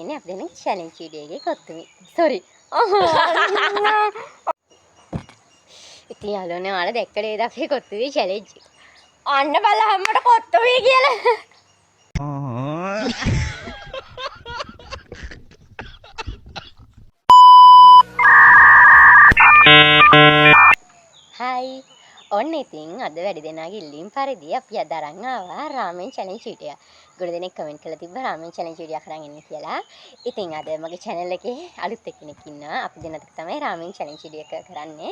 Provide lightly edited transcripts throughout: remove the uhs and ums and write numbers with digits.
ini අපි දෙන challenge video එකේ කොත්තුමි. sorry. ඉතින් යාළුවනේ ඔයාලා දැක්කද ඒ දවසේ කොත්තුමි challenge එක? අන්න බලහන් මට කොත්තුමි කියලා. Hai. ඔන්න ඉතින් අද වැඩි දෙනාගේ ඉල්ලීම් පරිදි අපි අද අරන් ආවා රාමෙන් challenge video. ගොඩ දෙනෙක් කමෙන්ට් කරලා තිබ්බා රාමෙන් challenge video කරන් ඉන්න කියලා. ඉතින් අද මගේ channel එකේ අලුත් එක්කෙනෙක් ඉන්නවා. අපි දෙන්නත් තමයි රාමෙන් challenge video එක කරන්නේ.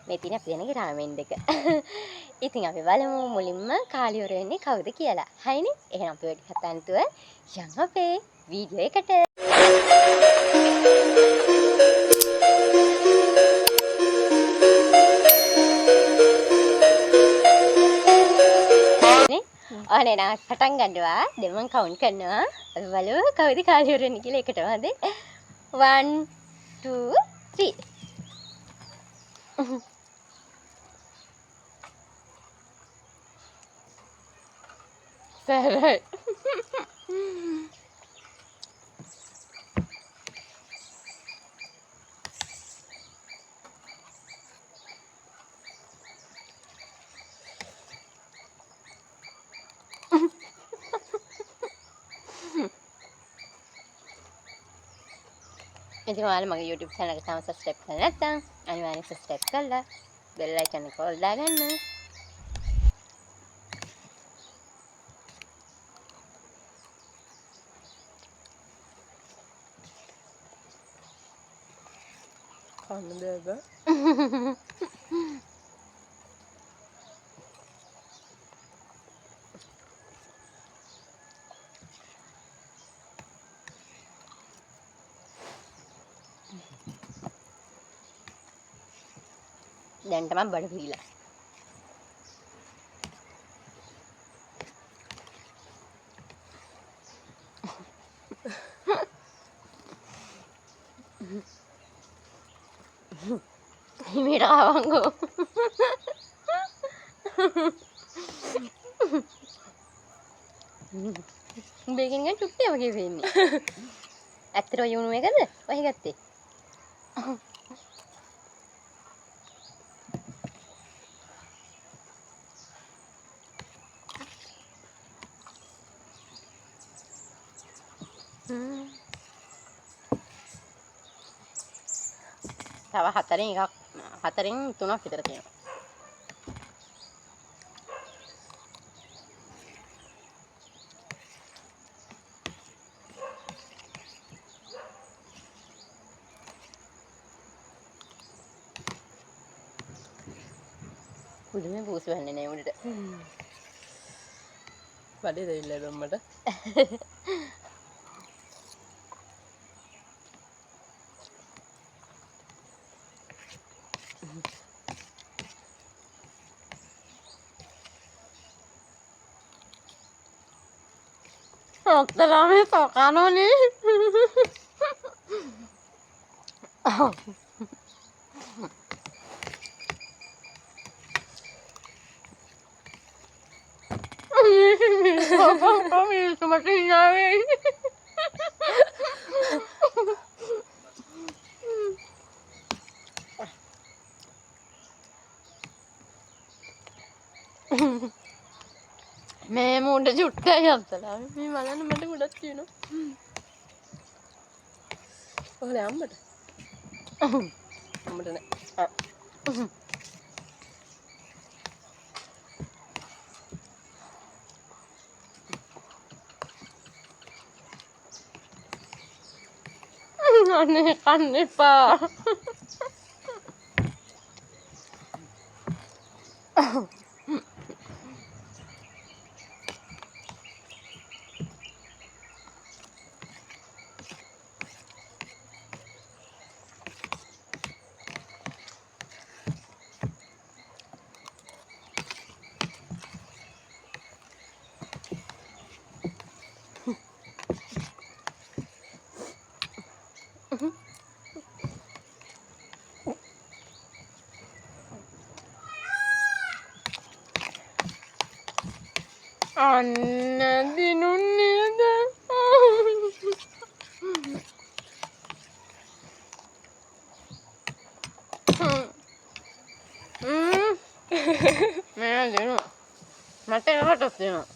මේ තියෙන අපි දෙනගේ රාමෙන් දෙක. ඉතින් අපි බලමු මුලින්ම කාලියොර වෙන්නේ කවුද කියලා. හයිනේ. එහෙනම් අපි වැඩි කතා නැතුව යමු අපේ වීඩියෝ එකට. ඔනේ නා පටන් ගන්නවා දැන් මම කවුන්ට් කරනවා අපි බලමු කවුද කාලියොර වෙන්නේ කියලා එකටම හරි 1 2 3 සරයි ඉතින් ඔයාලා මගේ YouTube channel එක තාම subscribe කරලා නැත්නම් අනිවාර්යෙන් subscribe කරලා bell icon එක all දාගන්න. කන්නදේද? දැන් තමයි බඩ පිරීලා. හිමීට ආවංගෝ. බේකින් ගන්න චුට්ටිය වගේ වෙන්නේ. ඇත්තට ඔය උණු එකද? ඔය ගත්තේ. තව හතරෙන් තුනක් විතර තියෙනවා. කුළුමේ බූස් වෙන්නේ නේ උඩට. වැඩේ දෙයිලා බම්මට. Otra vez tocaron ni. Kami semakin nyari. මේ මුඩ චුට්ටයි අත්තලා මේ බලන්න මට ගොඩක් තියෙනවා. ඔහේ අම්මට. අම්මට නෑ. අනේ කන්න එපා. අන්න දිනුන්නේද වෙනවා.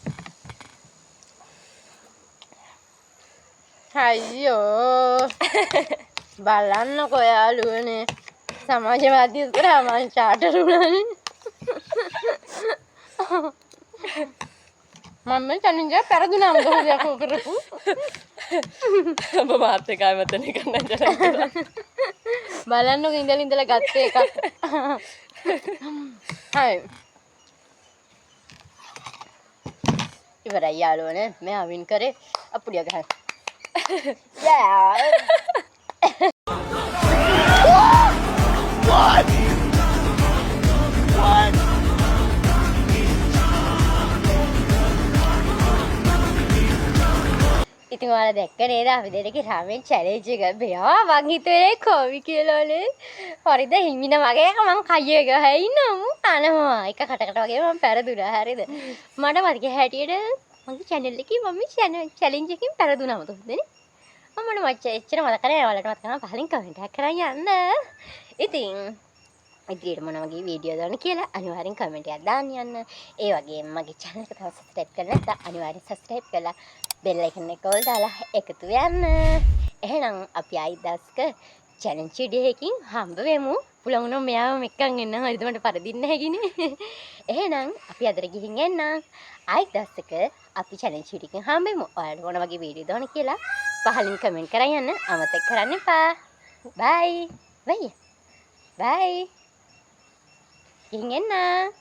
අයියෝ බලන්නකෝ යාළුවනේ සමාජවාදී කරා මං චාටර් වුණානේ. මම මේ චැලෙන්ජ් එක පෙරදුනා මොකද යකෝ කරපු. ඔබ මාත් එකයි මෙතන කරන්න ජලන්ත. බලන්නකෝ ඉඳලා ගත්තේ එකක්. හයි. ඉවරයි යාළුවනේ මෙයා වින් කරේ අප්පුඩිය ගහන්න. යා. ඉතින් ඔයාලා දැක්ක නේද අපි දෙන්නගේ රාමෙන් චැලෙන්ජ් එක බෑ මං හිතුවේ කොවි කියලානේ හරිද හිමින වගේ මං කයේ ගහයි ඉන්නමු අනවා එක කටකට වගේ මං පෙරදුනා හරිද මට මතක හැටියට මගේ channel එකේ මම challenge එකකින් පෙරදුනා මතකද නේ මම එච්චර මතක නැහැ ඔයාලට මතක නම් පහලින් කමෙන්ට් එකක් කරන් යන්න ඉතින් ඉදිරියට මොන වගේ වීඩියෝ දාන්න කියලා අනිවාර්යෙන් කමෙන්ට් එකක් දාන්න යන්න ඒ වගේම මගේ channel එක තව subscribe කරලා නැත්නම් අනිවාර්යෙන් subscribe කරලා bell icon එක ඔල් දාලා එකතු වෙන්න. එහෙනම් අපි ආයි දස්ක challenge video එකකින් හම්බ වෙමු. පුළුවන් වුණොත් මෙයාම එක්කන් එන්න. හරිද මට පරදින්න හැකිනේ. එහෙනම් අපි අදට ගිහින් එන්න. ආයි දස්ක අපි challenge video එකකින් හම්බ වෙමු. ඔයාලට මොන වගේ වීඩියෝ දාන්න කියලා පහලින් කමෙන්ට් කරන් යන්න අමතක කරන්න එපා. bye. bye. bye. ගිහින් එන්න.